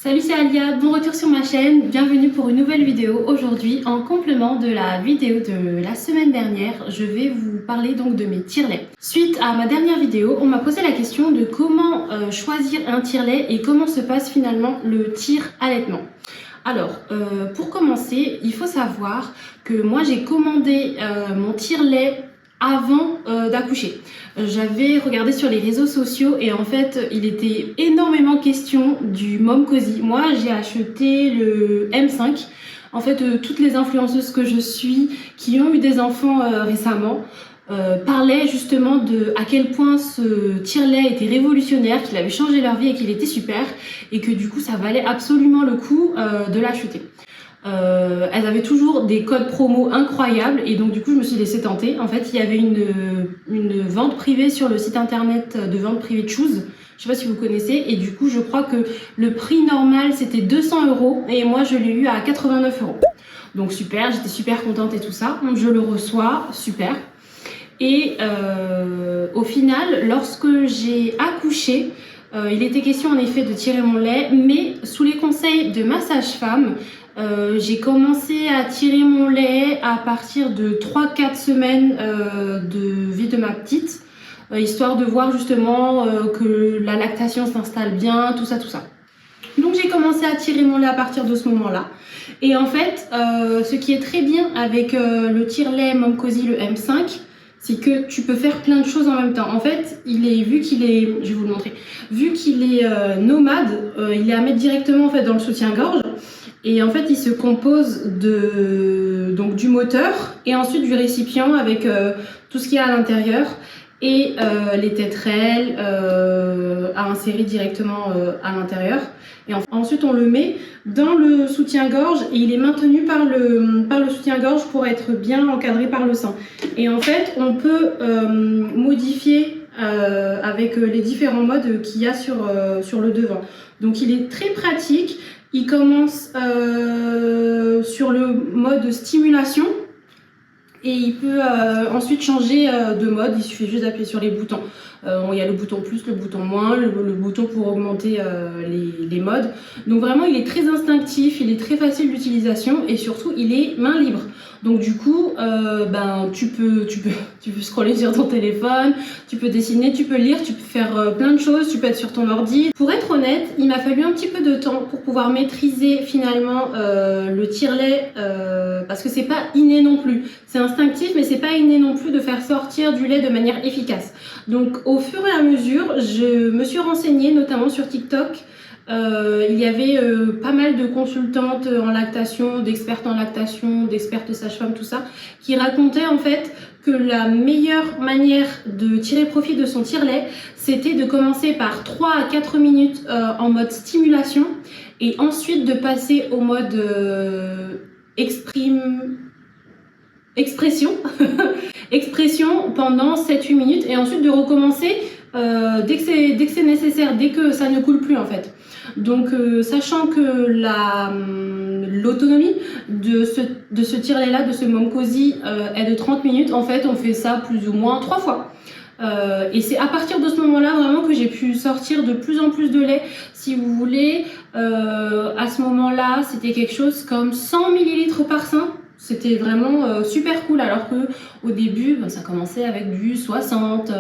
Salut, c'est Alia, bon retour sur ma chaîne, bienvenue pour une nouvelle vidéo. Aujourd'hui, en complément de la vidéo de la semaine dernière, je vais vous parler donc de mes tire-laits. Suite à ma dernière vidéo, on m'a posé la question de comment choisir un tire-lait et comment se passe finalement le tire-allaitement. Alors, pour commencer, il faut savoir que moi j'ai commandé mon tire-lait avant d'accoucher. J'avais regardé sur les réseaux sociaux et en fait il était énormément question du Momcozy. Moi j'ai acheté le M5. En fait toutes les influenceuses que je suis qui ont eu des enfants récemment parlaient justement de à quel point ce tire-lait était révolutionnaire, qu'il avait changé leur vie et qu'il était super et que du coup ça valait absolument le coup de l'acheter. Elles avaient toujours des codes promo incroyables et donc du coup je me suis laissée tenter. En fait il y avait une vente privée sur le site internet de vente privée de Choose, je sais pas si vous connaissez, et du coup je crois que le prix normal c'était 200 € et moi je l'ai eu à 89 €. Donc super, j'étais super contente et tout ça, donc je le reçois, super. Et au final lorsque j'ai accouché, il était question en effet de tirer mon lait, mais sous les conseils de ma sage-femme, j'ai commencé à tirer mon lait à partir de 3-4 semaines de vie de ma petite, histoire de voir justement que la lactation s'installe bien, tout ça. Donc j'ai commencé à tirer mon lait à partir de ce moment-là. Et en fait, ce qui est très bien avec le tire-lait Momcozy, le M5, c'est que tu peux faire plein de choses en même temps. En fait, vu qu'il est, je vais vous le montrer, vu qu'il est nomade, il est à mettre directement en fait dans le soutien-gorge. Et en fait, il se compose donc du moteur et ensuite du récipient avec tout ce qu'il y a à l'intérieur et les tétrelles à insérer directement à l'intérieur. Et ensuite, on le met dans le soutien-gorge et il est maintenu par le soutien-gorge pour être bien encadré par le sein. Et en fait, on peut modifier avec les différents modes qu'il y a sur le devant. Donc, il est très pratique. Il commence sur le mode stimulation et il peut ensuite changer de mode. Il suffit juste d'appuyer sur les boutons. Il y a le bouton plus, le bouton moins, le bouton pour augmenter les modes. Donc vraiment, il est très instinctif, il est très facile d'utilisation et surtout, il est main libre. Donc du coup, tu peux scroller sur ton téléphone, tu peux dessiner, tu peux lire, tu peux faire plein de choses, tu peux être sur ton ordi. Pour être honnête, il m'a fallu un petit peu de temps pour pouvoir maîtriser finalement le tire-lait parce que c'est pas inné non plus. C'est instinctif, mais c'est pas inné non plus de faire sortir du lait de manière efficace. Donc au fur et à mesure, je me suis renseignée notamment sur TikTok. Il y avait pas mal de consultantes en lactation, d'expertes en lactation, d'expertes sages-femmes, tout ça, qui racontaient en fait que la meilleure manière de tirer profit de son tire-lait, c'était de commencer par 3 à 4 minutes en mode stimulation et ensuite de passer au mode expression pendant 7-8 minutes et ensuite de recommencer dès que c'est nécessaire, dès que ça ne coule plus en fait. Donc sachant que l'autonomie de ce tire-lait là, de ce Momcozy est de 30 minutes, en fait on fait ça plus ou moins 3 fois. Et c'est à partir de ce moment-là vraiment que j'ai pu sortir de plus en plus de lait. Si vous voulez, à ce moment-là, c'était quelque chose comme 100 ml par sein. C'était vraiment super cool, alors que au début, ça commençait avec du 60,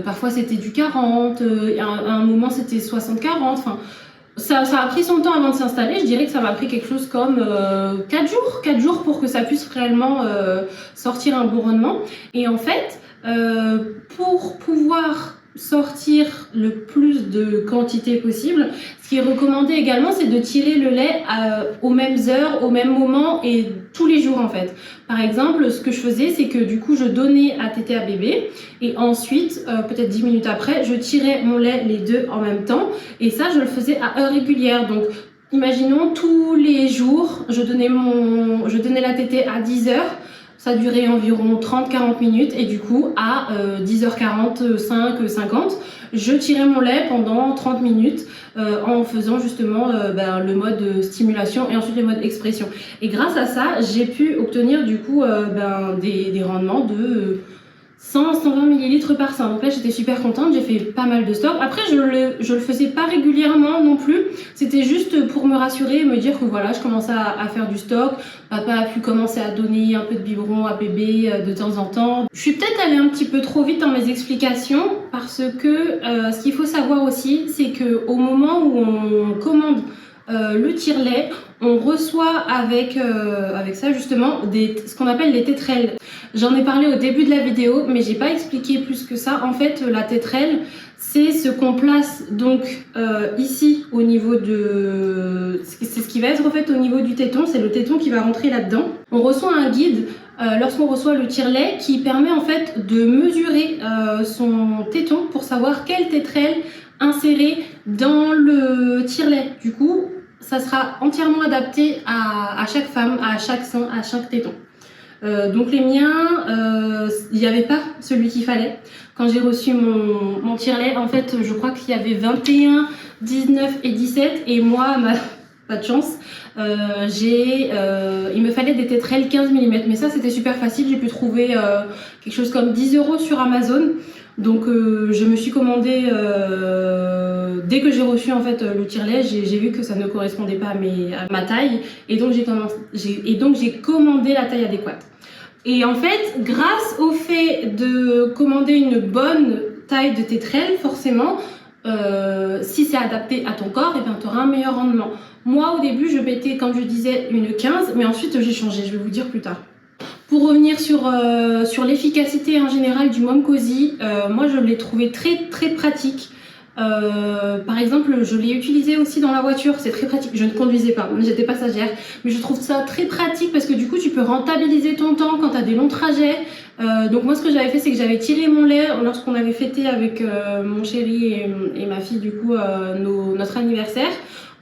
parfois c'était du 40, à un moment c'était 60-40. Enfin, ça a pris son temps avant de s'installer. Je dirais que ça m'a pris quelque chose comme 4 jours pour que ça puisse réellement sortir un bon rendement. Et en fait, pour pouvoir sortir le plus de quantité possible, ce qui est recommandé également, c'est de tirer le lait aux mêmes heures, au même moment et tous les jours en fait. Par exemple, ce que je faisais, c'est que du coup je donnais à téter à bébé et ensuite, peut-être 10 minutes après, je tirais mon lait les deux en même temps et ça je le faisais à heure régulière. Donc imaginons tous les jours, je donnais la tétée à 10 h. Ça durait environ 30-40 minutes et du coup à 10h45, 50, je tirais mon lait pendant 30 minutes en faisant justement le mode stimulation et ensuite le mode expression. Et grâce à ça, j'ai pu obtenir du coup des rendements de 100-120 ml par sein. Donc là j'étais super contente, j'ai fait pas mal de stock. Après je le faisais pas régulièrement non plus, c'était juste pour me rassurer et me dire que voilà, je commençais à faire du stock. Papa a pu commencer à donner un peu de biberon à bébé de temps en temps. Je suis peut-être allée un petit peu trop vite dans mes explications parce que ce qu'il faut savoir aussi, c'est que au moment où on commande le tire-lait, on reçoit avec ça justement ce qu'on appelle les tétrelles. J'en ai parlé au début de la vidéo, mais j'ai pas expliqué plus que ça. En fait, la tétrelle, c'est ce qu'on place donc ici au niveau de... C'est ce qui va être en fait au niveau du téton, c'est le téton qui va rentrer là-dedans. On reçoit un guide lorsqu'on reçoit le tire-lait qui permet en fait de mesurer son téton pour savoir quelle tétrelle insérer dans le tire-lait. Du coup, ça sera entièrement adapté à chaque femme, à chaque sein, à chaque téton. Donc les miens, il n'y avait pas celui qu'il fallait. Quand j'ai reçu mon tire-lait, en fait, je crois qu'il y avait 21, 19 et 17. Et moi, pas de chance, il me fallait des tétrelles 15 mm. Mais ça, c'était super facile. J'ai pu trouver quelque chose comme 10 € sur Amazon. Donc je me suis commandé, dès que j'ai reçu en fait le tire-lait, j'ai vu que ça ne correspondait pas à ma taille. Et donc j'ai commandé la taille adéquate. Et en fait, grâce au fait de commander une bonne taille de tétrelle, forcément, si c'est adapté à ton corps, et bien tu auras un meilleur rendement. Moi, au début, je mettais, comme je disais, une 15, mais ensuite j'ai changé, je vais vous dire plus tard. Pour revenir sur l'efficacité en général du Mom Cozy, moi je l'ai trouvé très très pratique. Par exemple, je l'ai utilisé aussi dans la voiture, c'est très pratique. Je ne conduisais pas, j'étais passagère, mais je trouve ça très pratique parce que du coup tu peux rentabiliser ton temps quand tu as des longs trajets. Donc moi ce que j'avais fait, c'est que j'avais tiré mon lait lorsqu'on avait fêté avec mon chéri et ma fille du coup notre anniversaire.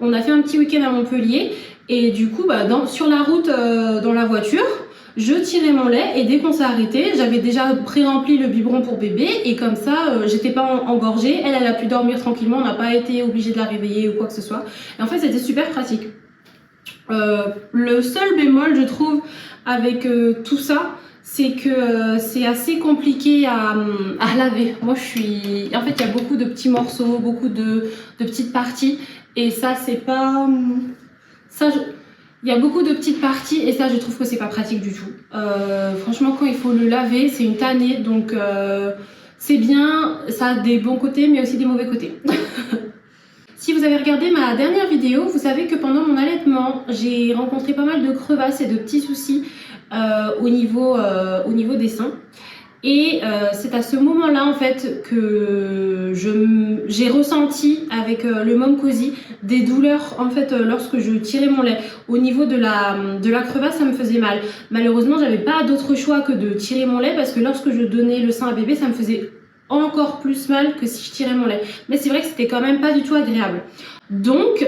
On a fait un petit week-end à Montpellier et du coup sur la route dans la voiture, je tirais mon lait et dès qu'on s'est arrêté, j'avais déjà pré-rempli le biberon pour bébé et comme ça, j'étais pas engorgée. Elle a pu dormir tranquillement, on n'a pas été obligé de la réveiller ou quoi que ce soit. Et en fait, c'était super pratique. Le seul bémol, je trouve, avec tout ça, c'est que c'est assez compliqué à laver. Moi, en fait, il y a beaucoup de petits morceaux, beaucoup de petites parties et ça, c'est pas... Il y a beaucoup de petites parties et ça je trouve que c'est pas pratique du tout. Franchement quand il faut le laver c'est une tannée donc c'est bien, ça a des bons côtés mais aussi des mauvais côtés. Si vous avez regardé ma dernière vidéo, vous savez que pendant mon allaitement j'ai rencontré pas mal de crevasses et de petits soucis au niveau des seins. Et c'est à ce moment-là en fait que j'ai ressenti avec le Mom Cozy des douleurs en fait lorsque je tirais mon lait. Au niveau de la crevasse, ça me faisait mal. Malheureusement, j'avais pas d'autre choix que de tirer mon lait parce que lorsque je donnais le sein à bébé, ça me faisait encore plus mal que si je tirais mon lait. Mais c'est vrai que c'était quand même pas du tout agréable. Donc,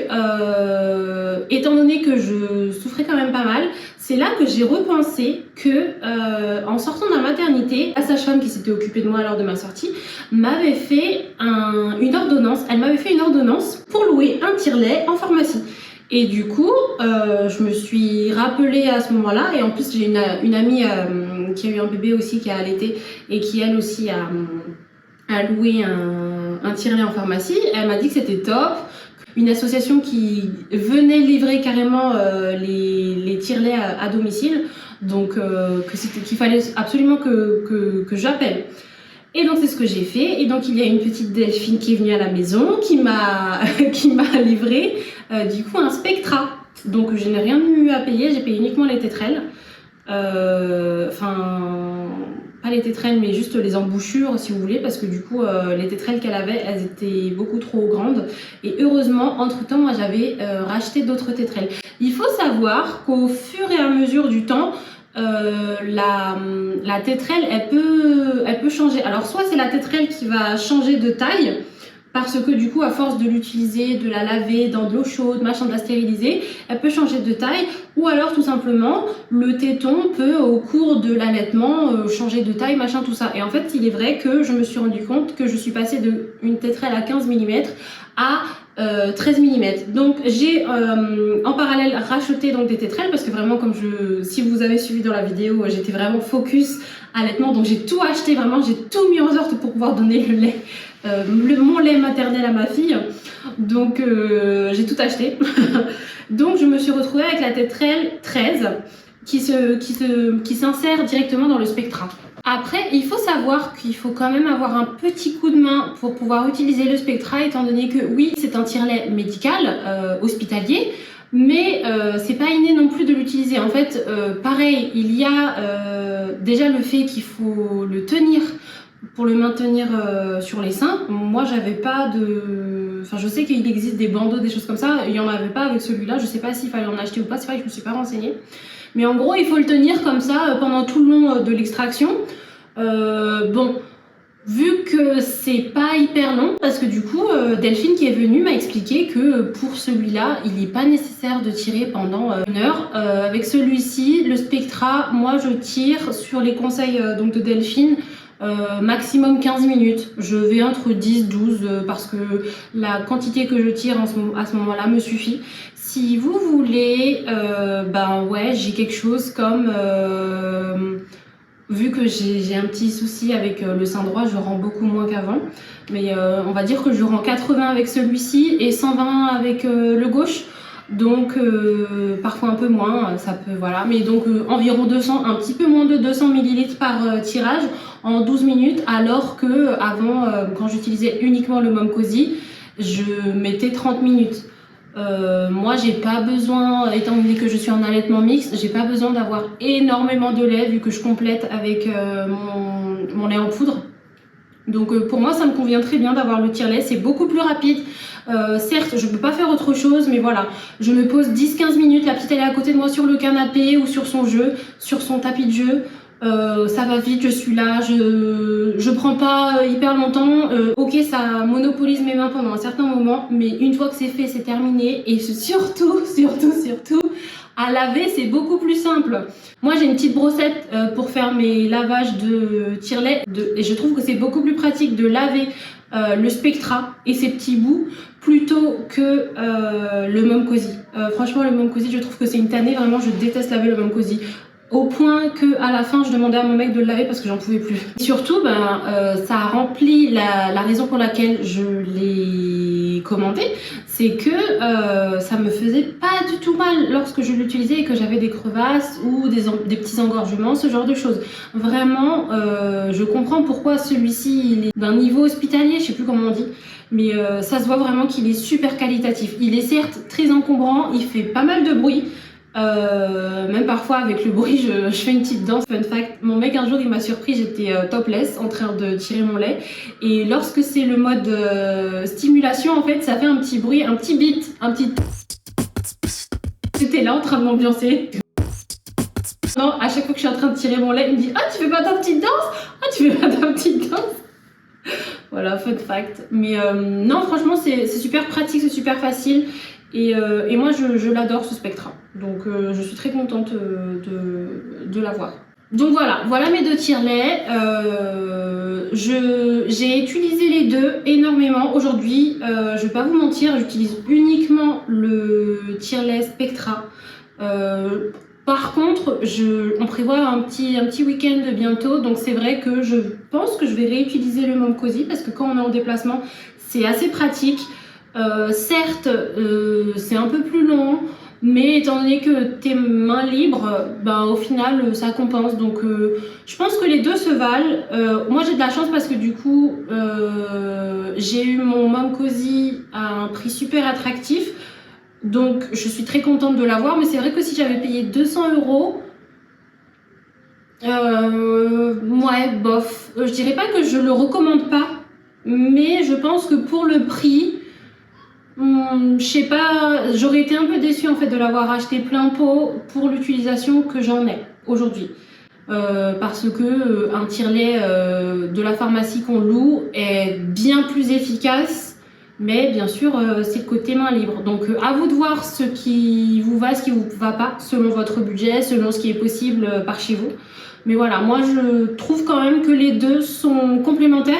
étant donné que je souffrais quand même pas mal, c'est là que j'ai repensé que en sortant de la maternité, la sage-femme qui s'était occupée de moi lors de ma sortie m'avait fait une ordonnance. Elle m'avait fait une ordonnance pour louer un tire-lait en pharmacie. Et du coup, je me suis rappelée à ce moment-là, et en plus j'ai une amie qui a eu un bébé aussi, qui a allaité, et qui elle aussi a loué un tire-lait en pharmacie. Elle m'a dit que c'était top. Une association qui venait livrer carrément les tire-laits à domicile, donc qu'il fallait absolument que j'appelle. Et donc c'est ce que j'ai fait, et donc il y a une petite Delphine qui est venue à la maison, qui m'a livré du coup un Spectra. Donc je n'ai rien eu à payer, j'ai payé uniquement les tétrelles. Pas les tétrelles mais juste les embouchures si vous voulez, parce que du coup les tétrelles qu'elle avait, elles étaient beaucoup trop grandes, et heureusement entre temps moi j'avais racheté d'autres tétrelles. Il faut savoir qu'au fur et à mesure du temps la tétrelle elle peut changer. Alors soit c'est la tétrelle qui va changer de taille parce que du coup à force de l'utiliser, de la laver dans de l'eau chaude, machin, de la stériliser, elle peut changer de taille, ou alors tout simplement le téton peut au cours de l'allaitement changer de taille, machin, tout ça. Et en fait il est vrai que je me suis rendu compte que je suis passée d'une tétrelle à 15 mm à 13 mm. Donc j'ai en parallèle racheté donc des tétrelles parce que vraiment si vous avez suivi dans la vidéo, j'étais vraiment focus allaitement, donc j'ai tout acheté, vraiment j'ai tout mis en sorte pour pouvoir donner le lait, mon lait maternel à ma fille. Donc j'ai tout acheté. Donc je me suis retrouvée avec la tétrelle 13 qui s'insère directement dans le Spectra. Après, il faut savoir qu'il faut quand même avoir un petit coup de main pour pouvoir utiliser le Spectra, étant donné que oui, c'est un tire-lait médical, hospitalier, mais c'est pas inné non plus de l'utiliser. En fait, pareil, il y a déjà le fait qu'il faut le tenir pour le maintenir sur les seins. Moi, j'avais pas de... Enfin, je sais qu'il existe des bandeaux, des choses comme ça, il y en avait pas avec celui-là, je sais pas s'il fallait en acheter ou pas, c'est vrai que je me suis pas renseignée. Mais en gros, il faut le tenir comme ça pendant tout le long de l'extraction. Bon, vu que c'est pas hyper long, parce que du coup, Delphine qui est venue m'a expliqué que pour celui-là, il n'est pas nécessaire de tirer pendant 1 heure. Avec celui-ci, le Spectra, moi je tire sur les conseils donc de Delphine, maximum 15 minutes. Je vais entre 10-12 parce que la quantité que je tire à ce moment-là me suffit. Si vous voulez, ben ouais, j'ai quelque chose comme... vu que j'ai un petit souci avec le sein droit, je rends beaucoup moins qu'avant. Mais on va dire que je rends 80 avec celui-ci et 120 avec le gauche. Donc parfois un peu moins, ça peut, voilà. Mais donc environ 200, un petit peu moins de 200 ml par tirage en 12 minutes. Alors que avant, quand j'utilisais uniquement le Momcozy, je mettais 30 minutes. Moi j'ai pas besoin, étant donné que je suis en allaitement mixte, j'ai pas besoin d'avoir énormément de lait vu que je complète avec mon lait en poudre. Donc pour moi ça me convient très bien d'avoir le tire-lait, c'est beaucoup plus rapide. Certes je peux pas faire autre chose, mais voilà, je me pose 10-15 minutes, la petite elle est à côté de moi sur le canapé ou sur son jeu, sur son tapis de jeu. Ça va vite, je suis là, je prends pas hyper longtemps. Ok, ça monopolise mes mains pendant un certain moment, mais une fois que c'est fait, c'est terminé. Et surtout, à laver, c'est beaucoup plus simple. Moi, j'ai une petite brossette pour faire mes lavages de tire-lait, et je trouve que c'est beaucoup plus pratique de laver le Spectra et ses petits bouts plutôt que le Momcozy. Franchement, le Momcozy, je trouve que c'est une tannée. Vraiment, je déteste laver le Momcozy. Au point que à la fin je demandais à mon mec de le laver parce que j'en pouvais plus. Et surtout ça a rempli la raison pour laquelle je l'ai commandé, c'est que ça me faisait pas du tout mal lorsque je l'utilisais et que j'avais des crevasses ou des petits engorgements, ce genre de choses. Vraiment je comprends pourquoi celui-ci il est d'un niveau hospitalier, je sais plus comment on dit, mais ça se voit vraiment qu'il est super qualitatif. Il est certes très encombrant, il fait pas mal de bruit. Même parfois avec le bruit je fais une petite danse. Fun fact, mon mec un jour il m'a surpris, j'étais topless en train de tirer mon lait et lorsque c'est le mode stimulation en fait ça fait un petit bruit, un petit beat, un petit... J'étais là en train de m'ambiancer. Non, à chaque fois que je suis en train de tirer mon lait il me dit « Ah tu fais pas ta petite danse? Ah tu fais pas ta petite danse ?» Voilà, fun fact. Mais non franchement c'est super pratique, c'est super facile. Et moi je l'adore ce Spectra, donc je suis très contente de l'avoir. Donc voilà mes deux tire-laits. J'ai utilisé les deux énormément aujourd'hui. Je vais pas vous mentir, j'utilise uniquement le tire-lait Spectra. Par contre, on prévoit un petit week-end bientôt, donc c'est vrai que je pense que je vais réutiliser le Momcozy parce que quand on est en déplacement, c'est assez pratique. Certes, c'est un peu plus long, mais étant donné que t'es main libre, au final ça compense. Donc je pense que les deux se valent. Moi j'ai de la chance parce que du coup j'ai eu mon Momcozy à un prix super attractif. Donc je suis très contente de l'avoir, mais c'est vrai que si j'avais payé 200 €, ouais, bof. Je dirais pas que je le recommande pas, mais je pense que pour le prix, je sais pas, j'aurais été un peu déçue en fait de l'avoir acheté plein pot pour l'utilisation que j'en ai aujourd'hui. Parce que un tire-lait de la pharmacie qu'on loue est bien plus efficace. Mais bien sûr, c'est le côté main libre. Donc à vous de voir ce qui vous va, ce qui vous va pas, selon votre budget, selon ce qui est possible par chez vous. Mais voilà, moi je trouve quand même que les deux sont complémentaires.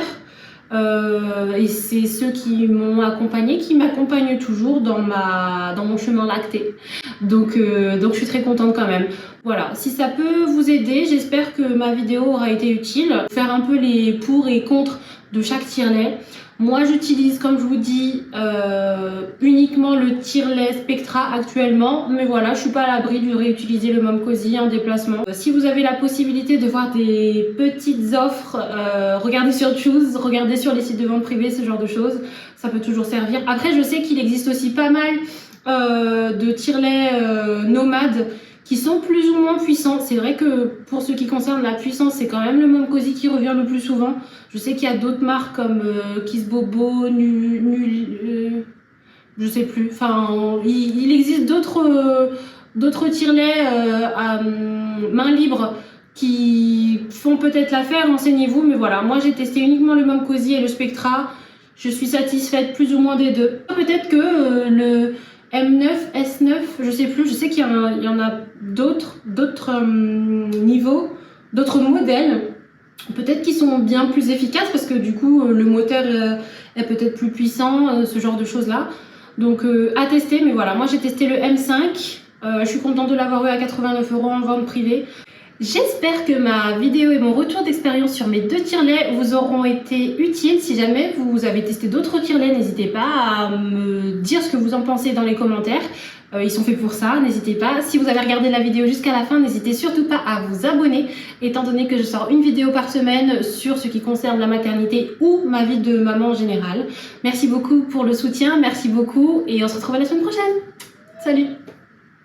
Et c'est ceux qui m'ont accompagné, qui m'accompagnent toujours dans mon chemin lacté. Donc je suis très contente quand même. Voilà, si ça peut vous aider, j'espère que ma vidéo aura été utile. Faire un peu les pour et contre de chaque tire-lait. Moi j'utilise, comme je vous dis, uniquement le tire-lait Spectra actuellement, mais voilà, je suis pas à l'abri de réutiliser le Momcozy en déplacement. Si vous avez la possibilité de voir des petites offres, regardez sur Choose, regardez sur les sites de vente privée, ce genre de choses, ça peut toujours servir. Après je sais qu'il existe aussi pas mal de tire-lait nomades qui sont plus ou moins puissants. C'est vrai que pour ce qui concerne la puissance, c'est quand même le Momcozy qui revient le plus souvent. Je sais qu'il y a d'autres marques comme Kiss Bobo, je sais plus. Enfin, il existe d'autres tire-laits à main libre qui font peut-être l'affaire, renseignez-vous. Mais voilà, moi j'ai testé uniquement le Momcozy et le Spectra. Je suis satisfaite plus ou moins des deux. Peut-être que le M9, S9, je sais plus, je sais qu'il y en a d'autres niveaux, d'autres modèles, peut-être qui sont bien plus efficaces parce que du coup le moteur est peut-être plus puissant, ce genre de choses là. Donc à tester, mais voilà, moi j'ai testé le M5, je suis contente de l'avoir eu à 89 € en vente privée. J'espère que ma vidéo et mon retour d'expérience sur mes deux tire-laits vous auront été utiles. Si jamais vous avez testé d'autres tire-laits, n'hésitez pas à me dire ce que vous en pensez dans les commentaires. Ils sont faits pour ça, n'hésitez pas. Si vous avez regardé la vidéo jusqu'à la fin, n'hésitez surtout pas à vous abonner, étant donné que je sors une vidéo par semaine sur ce qui concerne la maternité ou ma vie de maman en général. Merci beaucoup pour le soutien, merci beaucoup et on se retrouve la semaine prochaine. Salut!